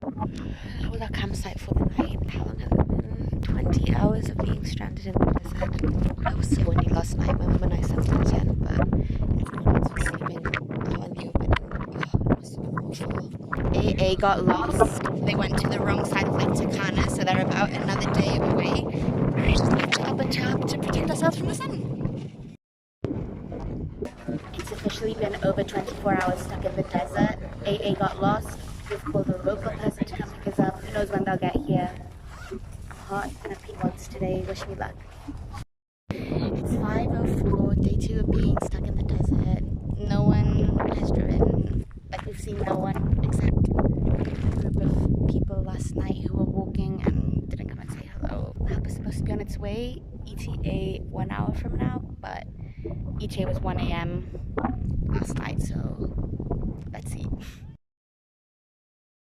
That was our campsite for the night. How long has it been? 20 hours of being stranded in the desert. It was so windy last night. My mum and I slept in the tent, but everyone else was sleeping out in the open. Oh, it was so awful. AA got lost. They went to the wrong side of Lake Turkana, so they're about another day away. We just have to up a tab to protect ourselves from the sun. It's officially been over 24 hours stuck in the desert. AA got lost. We've called a local person to come pick us up. Who knows when they'll get here. Hot and a peak once today. Wish me luck. It's 5:04, day 2 of being stuck in the desert. No one has driven. Like, we've seen no one except a group of people last night who were walking and didn't come and say hello. Help is supposed to be on its way. ETA 1 hour from now, but ETA was 1 a.m. last night, so let's see.